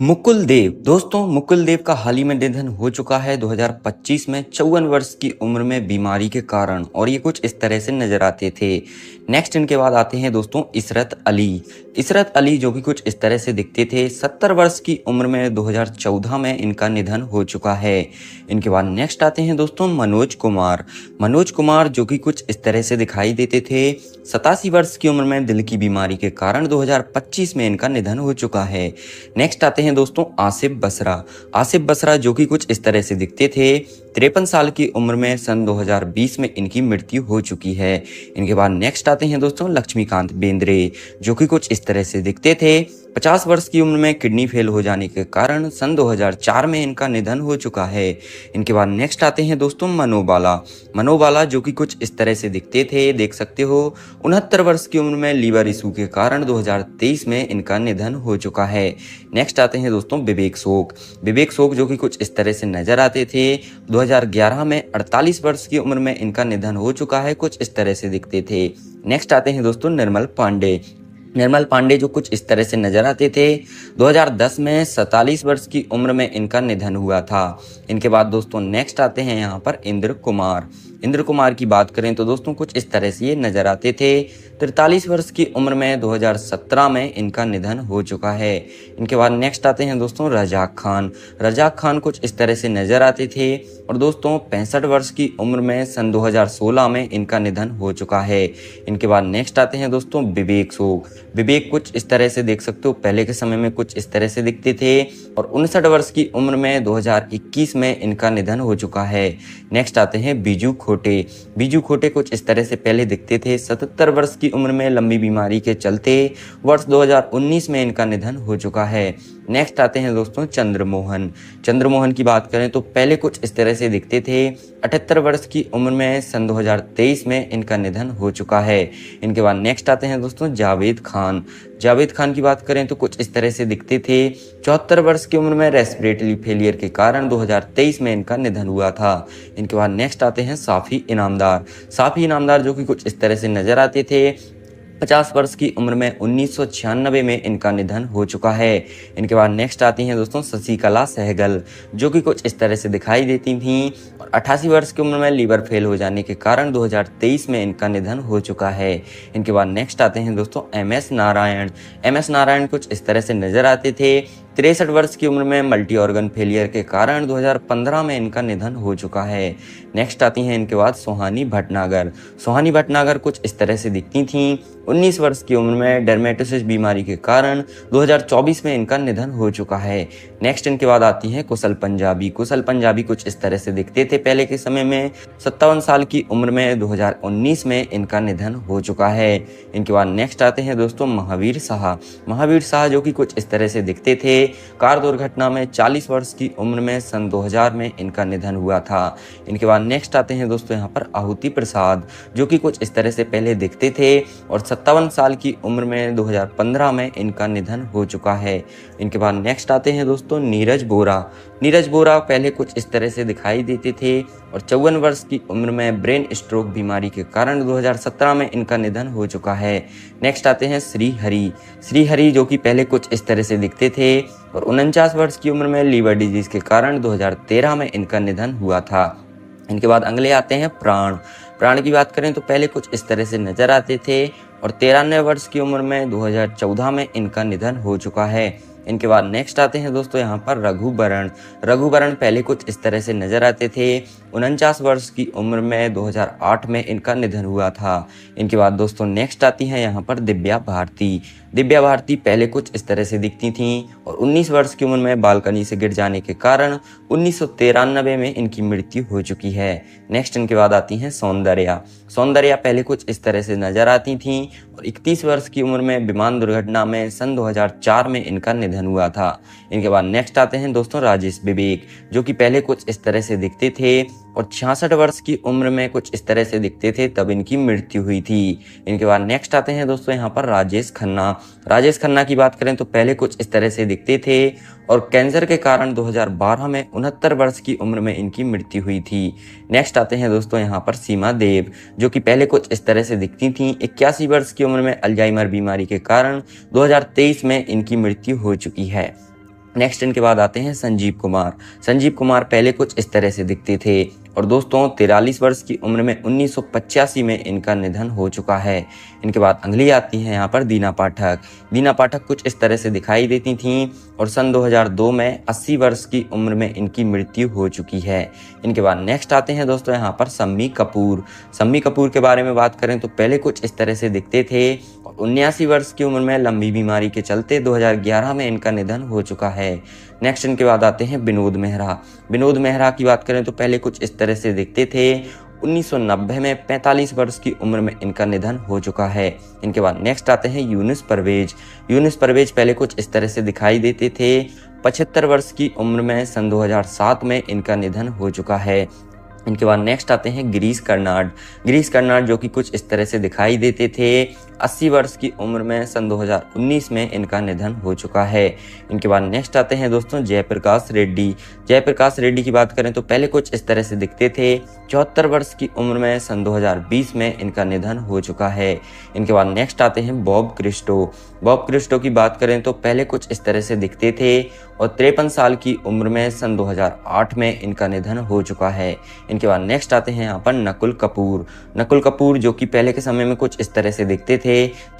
मुकुल देव दोस्तों, मुकुल देव का हाल ही में निधन हो चुका है 2025 में 54 वर्ष की उम्र में बीमारी के कारण। और ये कुछ इस तरह से नजर आते थे। नेक्स्ट इनके बाद आते हैं दोस्तों इशरत अली। इशरत अली जो कि कुछ इस तरह से दिखते थे। 70 वर्ष की उम्र में 2014 में इनका निधन हो चुका है। इनके बाद नेक्स्ट आते हैं दोस्तों मनोज कुमार। मनोज कुमार जो कि कुछ इस तरह से दिखाई देते थे। 87 वर्ष की उम्र में दिल की बीमारी के कारण 2025 में इनका निधन हो चुका है। नेक्स्ट आते हैं दोस्तों आसिफ बसरा। आसिफ बसरा जो कि कुछ इस तरह से दिखते थे। 53 साल की उम्र में सन 2020 में इनकी मृत्यु हो चुकी है। इनके बाद नेक्स्ट आते हैं दोस्तों लक्ष्मीकांत बेंद्रे जो कि कुछ इस तरह से दिखते थे। 50 वर्ष की उम्र में किडनी फेल हो जाने के कारण सन 2004 में इनका निधन हो चुका है। इनके बाद नेक्स्ट आते हैं दोस्तों मनोबाला। मनोबाला जो कि कुछ इस तरह से दिखते थे, देख सकते हो। 69 वर्ष की उम्र में लीवर इशू के कारण 2023 में इनका निधन हो चुका है। नेक्स्ट आते हैं दोस्तों विवेक सोक। विवेक सोक जो कि कुछ इस तरह से नजर आते थे। 2011 में 48 वर्ष की उम्र में इनका निधन हो चुका है, कुछ इस तरह से दिखते थे। नेक्स्ट आते हैं दोस्तों निर्मल पांडे। निर्मल पांडे जो कुछ इस तरह से नजर आते थे। 2010 में 47 वर्ष की उम्र में इनका निधन हुआ था। इनके बाद दोस्तों नेक्स्ट आते हैं यहाँ पर इंद्र कुमार। इंद्र कुमार की बात करें तो दोस्तों कुछ इस तरह से ये नजर आते थे। 43 वर्ष की उम्र में 2017 में इनका निधन हो चुका है। इनके बाद नेक्स्ट आते हैं दोस्तों रजाक खान। रजाक खान कुछ इस तरह से नजर आते थे और दोस्तों 65 वर्ष की उम्र में सन 2016 में इनका निधन हो चुका है। इनके बाद नेक्स्ट आते हैं दोस्तों विवेक सोक। विवेक कुछ इस तरह से देख सकते हो, पहले के समय में कुछ इस तरह से दिखते थे और 59 वर्ष की उम्र में 2021 में इनका निधन हो चुका है। नेक्स्ट आते हैं बीजू खोटे। बीजू खोटे कुछ इस तरह से पहले दिखते थे। 77 वर्ष की उम्र में लंबी बीमारी के चलते वर्ष 2019 में इनका निधन हो चुका है। नेक्स्ट आते हैं दोस्तों चंद्रमोहन। चंद्रमोहन की बात करें तो पहले कुछ इस तरह से दिखते थे। 78 वर्ष की उम्र में सन 2023 में इनका निधन हो चुका है। इनके बाद नेक्स्ट आते हैं दोस्तों जावेद खान। जावेद खान की बात करें तो कुछ इस तरह से दिखते थे। 74 वर्ष की उम्र में रेस्पिरेटरी फेलियर के कारण 2023 में इनका निधन हुआ था। इनके बाद नेक्स्ट आते हैं साफी इनामदार। साफी इनामदार जो कि कुछ इस तरह से नजर आते थे। 50 वर्ष की उम्र में 1996 में इनका निधन हो चुका है। इनके बाद नेक्स्ट आती हैं दोस्तों शशिकला सहगल जो कि कुछ इस तरह से दिखाई देती थीं और 88 वर्ष की उम्र में लीवर फेल हो जाने के कारण 2023 में इनका निधन हो चुका है। इनके बाद नेक्स्ट आते हैं दोस्तों एम.एस. नारायण। एम.एस. नारायण कुछ इस तरह से नजर आते थे। 63 वर्ष की उम्र में मल्टी ऑर्गन फेलियर के कारण 2015 में इनका निधन हो चुका है। नेक्स्ट आती हैं इनके बाद सोहानी भटनागर। सोहानी भटनागर कुछ इस तरह से दिखती थीं। 19 वर्ष की उम्र में डर्मेटोसिस बीमारी के कारण 2024 में इनका निधन हो चुका है। नेक्स्ट इनके बाद आती हैं कुशल पंजाबी। कुशल पंजाबी कुछ इस तरह से दिखते थे पहले के समय में। 57 साल की उम्र में 2019 में इनका निधन हो चुका है। इनके बाद नेक्स्ट आते हैं दोस्तों महावीर शाह। महावीर शाह जो कि कुछ इस तरह से दिखते थे। कार दुर्घटना में 40 वर्ष की उम्र में सन 2000 में इनका निधन हुआ था। इनके बाद नेक्स्ट आते हैं दोस्तों यहाँ पर आहुति प्रसाद जो कि कुछ इस तरह से पहले दिखते थे और 57 साल की उम्र में 2015 में इनका निधन हो चुका है। इनके बाद नेक्स्ट आते हैं दोस्तों नीरज बोरा। नीरज बोरा पहले कुछ इस तरह से दिखाई देते थे और 54 वर्ष की उम्र में ब्रेन स्ट्रोक बीमारी के कारण 2017 में इनका निधन हो चुका है। नेक्स्ट आते हैं श्री हरि। श्री हरि जो कि पहले कुछ इस तरह से दिखते थे और 49 वर्ष की उम्र में लीवर डिजीज के कारण 2013 में इनका निधन हुआ था। इनके बाद अगले आते हैं प्राण। प्राण की बात करें तो पहले कुछ इस तरह से नजर आते थे और 93 वर्ष की उम्र में 2014 में इनका निधन हो चुका है। इनके बाद नेक्स्ट आते हैं दोस्तों यहाँ पर रघुबरण। रघुबरण पहले कुछ इस तरह से नजर आते थे। 49 वर्ष की उम्र में 2008 में इनका निधन हुआ था। इनके बाद दोस्तों नेक्स्ट आती हैं यहाँ पर दिव्या भारती। दिव्या भारती पहले कुछ इस तरह से दिखती थीं और 19 वर्ष की उम्र में बालकनी से गिर जाने के कारण 1993 में इनकी मृत्यु हो चुकी है। नेक्स्ट इनके बाद आती हैं सौंदर्या। सौंदर्या पहले कुछ इस तरह से नजर आती थीं और 31 वर्ष की उम्र में विमान दुर्घटना में सन 2004 में इनका निधन हुआ था। इनके बाद नेक्स्ट आते हैं दोस्तों राजेश विवेक जो कि पहले कुछ इस तरह से दिखते थे और 66 वर्ष की उम्र में कुछ इस तरह से दिखते थे, तब इनकी मृत्यु हुई थी। इनके बाद नेक्स्ट आते हैं दोस्तों यहाँ पर राजेश खन्ना। राजेश खन्ना की बात करें तो पहले कुछ इस तरह से दिखते थे और कैंसर के कारण 2012 में 69 वर्ष की उम्र में इनकी मृत्यु हुई थी। नेक्स्ट आते हैं दोस्तों यहाँ पर सीमा देव जो कि पहले कुछ इस तरह से दिखती थी। 81 वर्ष की उम्र में अल्जाइमर बीमारी के कारण 2023 में इनकी मृत्यु हो चुकी है। नेक्स्ट इनके बाद आते हैं संजीव कुमार। संजीव कुमार पहले कुछ इस तरह से दिखते थे और दोस्तों 43 वर्ष की उम्र में 1985 में इनका निधन हो चुका है। इनके बाद अगली आती हैं यहाँ पर दीना पाठक। दीना पाठक कुछ इस तरह से दिखाई देती थीं और सन 2002 में 80 वर्ष की उम्र में इनकी मृत्यु हो चुकी है। इनके बाद नेक्स्ट आते हैं दोस्तों यहाँ पर शम्मी कपूर। शम्मी कपूर के बारे में बात करें तो पहले कुछ इस तरह से दिखते थे और 79 वर्ष की उम्र में लंबी बीमारी के चलते 2011 में इनका निधन हो चुका है। नेक्स्ट इनके बाद आते हैं विनोद मेहरा। विनोद मेहरा की बात करें तो पहले कुछ इस तरह से दिखते थे। 1990 में 45 वर्ष की उम्र में इनका निधन हो चुका है। इनके बाद नेक्स्ट आते हैं यूनुस परवेज। यूनुस परवेज पहले कुछ इस तरह से दिखाई देते थे। 75 वर्ष की उम्र में सन 2007 में इनका निधन हो चुका है। इनके बाद नेक्स्ट आते हैं गिरीश कर्नाड। गिरीश कर्नाड जो कि कुछ इस तरह से दिखाई देते थे। 80 वर्ष की उम्र में सन 2019 में इनका निधन हो चुका है। इनके बाद नेक्स्ट आते हैं दोस्तों जयप्रकाश रेड्डी। जयप्रकाश रेड्डी की बात करें तो पहले कुछ इस तरह से दिखते थे। 74 वर्ष की उम्र में सन 2020 में इनका निधन हो चुका है। इनके बाद नेक्स्ट आते हैं बॉब क्रिस्टो। बॉब क्रिस्टो की बात करें तो पहले कुछ इस तरह से दिखते थे और 53 साल की उम्र में सन 2008 में इनका निधन हो चुका है। इनके बाद नेक्स्ट आते हैं यहाँ पर नकुल कपूर। नकुल कपूर जो कि पहले के समय में कुछ इस तरह से दिखते थे।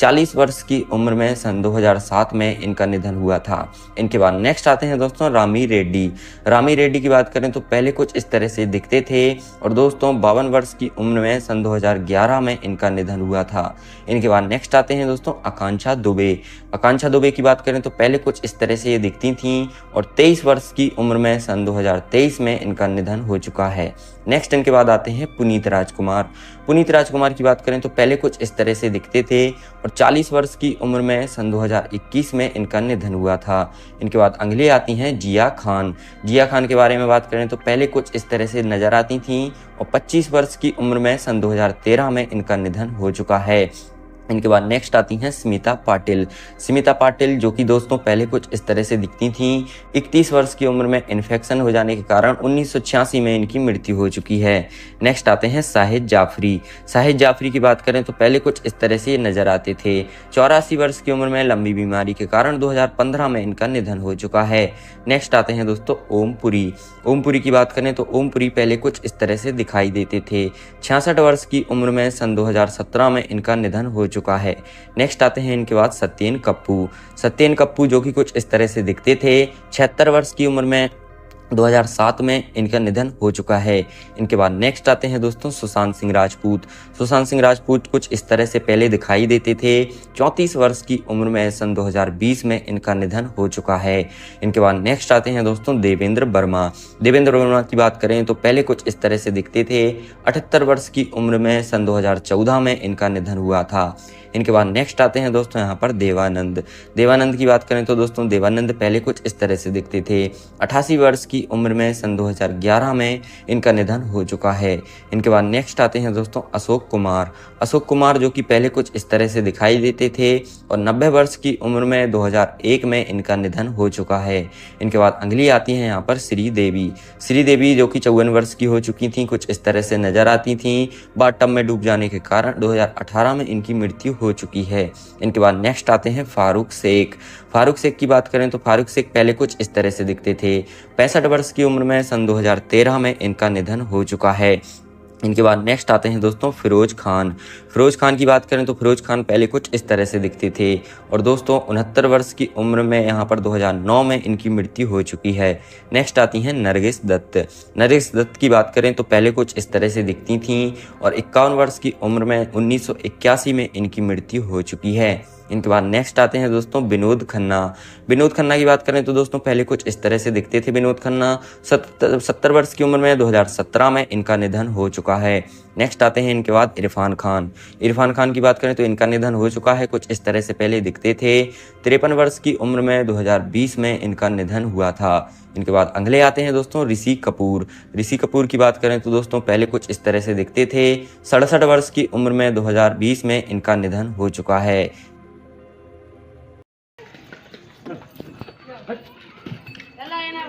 40 वर्ष की उम्र में सन 2007 में इनका निधन हुआ था। इनके बाद नेक्स्ट आते हैं दोस्तों रामी रेड्डी। रामी रेड्डी की बात करें तो पहले कुछ इस तरह से दिखते थे और दोस्तों 52 वर्ष की उम्र में सन 2011 में इनका निधन हुआ था। इनके बाद नेक्स्ट आते हैं दोस्तों आकांक्षा दुबे। आकांक्षा दुबे की बात करें तो पहले कुछ इस तरह से ये दिखती थीं और 23 वर्ष की उम्र में सन 2023 में इनका निधन हो चुका है। नेक्स्ट इनके बाद आते हैं पुनीत राजकुमार। पुनीत राजकुमार की बात करें तो पहले कुछ इस तरह से दिखते थे और 40 वर्ष की उम्र में सन 2021 में इनका निधन हुआ था। इनके बाद अगली आती हैं जिया खान। जिया खान के बारे में बात करें तो पहले कुछ इस तरह से नजर आती थीं और 25 वर्ष की उम्र में सन 2013 में इनका निधन हो चुका है। इनके बाद नेक्स्ट आती हैं स्मिता पाटिल। स्मिता पाटिल जो कि दोस्तों पहले कुछ इस तरह से दिखती थीं। 31 वर्ष की उम्र में इन्फेक्शन हो जाने के कारण 1986 में इनकी मृत्यु हो चुकी है। नेक्स्ट आते हैं शाहिद जाफरी। शाहिद जाफरी की बात करें तो पहले कुछ इस तरह से नजर आते थे। 84 वर्ष की उम्र में लंबी बीमारी के कारण 2015 में इनका निधन हो चुका है। नेक्स्ट आते हैं दोस्तों ओम पुरी। ओम पुरी की बात करें तो ओम पुरी पहले कुछ इस तरह से दिखाई देते थे। 66 वर्ष की उम्र में सन 2017 में इनका निधन हो चुका है। नेक्स्ट आते हैं इनके बाद सत्येन कप्पू। सत्येन कप्पू जो कि कुछ इस तरह से दिखते थे। 76 वर्ष की उम्र में 2007 में इनका निधन हो चुका है। इनके बाद नेक्स्ट आते हैं दोस्तों सुशांत सिंह राजपूत। सुशांत सिंह राजपूत कुछ इस तरह से पहले दिखाई देते थे। 34 वर्ष की उम्र में सन 2020 में इनका निधन हो चुका है। इनके बाद नेक्स्ट आते हैं दोस्तों देवेंद्र वर्मा। देवेंद्र वर्मा की बात करें तो पहले कुछ इस तरह से दिखते थे। 78 वर्ष की उम्र में सन 2014 में इनका निधन हुआ था। इनके बाद नेक्स्ट आते हैं दोस्तों यहाँ पर देवानंद। देवानंद की बात करें तो दोस्तों देवानंद पहले कुछ इस तरह से दिखते थे। 88 वर्ष की उम्र में सन 2011 में इनका निधन हो चुका है। इनके बाद नेक्स्ट आते हैं दोस्तों अशोक कुमार। अशोक कुमार जो कि पहले कुछ इस तरह से दिखाई देते थे और 90 वर्ष की उम्र में 2001 में इनका निधन हो चुका है। इनके बाद अगली आती हैं यहाँ पर श्रीदेवी। श्रीदेवी जो कि 54 वर्ष की हो चुकी थी, कुछ इस तरह से नजर आती थी। बाथटब में डूब जाने के कारण 2018 में इनकी मृत्यु हो चुकी है। इनके बाद नेक्स्ट आते हैं फारूक शेख। फारूक शेख की बात करें तो फारूक शेख पहले कुछ इस तरह से दिखते थे। 65 वर्ष की उम्र में सन 2013 में इनका निधन हो चुका है। इनके बाद नेक्स्ट आते हैं दोस्तों फिरोज खान। फिरोज खान की बात करें तो फिरोज खान पहले कुछ इस तरह से दिखते थे और दोस्तों 69 वर्ष की उम्र में यहाँ पर 2009 में इनकी मृत्यु हो चुकी है। नेक्स्ट आती हैं नरगिस दत्त। नरगिस दत्त की बात करें तो पहले कुछ इस तरह से दिखती थीं और 51 वर्ष की उम्र में 1981 में इनकी मृत्यु हो चुकी है। इनके बाद नेक्स्ट आते हैं दोस्तों विनोद खन्ना। विनोद खन्ना की बात करें तो दोस्तों पहले कुछ इस तरह से दिखते थे विनोद खन्ना। 70 वर्ष की उम्र में 2017 में इनका निधन हो चुका है। नेक्स्ट आते हैं इनके बाद इरफान खान। इरफान खान की बात करें तो इनका निधन हो चुका है। कुछ इस तरह से पहले दिखते थे। 53 वर्ष की उम्र में 2020 में इनका निधन हुआ था। इनके बाद अगले आते हैं दोस्तों ऋषि कपूर। ऋषि कपूर की बात करें तो दोस्तों पहले कुछ इस तरह से दिखते थे। 67 वर्ष की उम्र में 2020 में इनका निधन हो चुका है। चला ये ना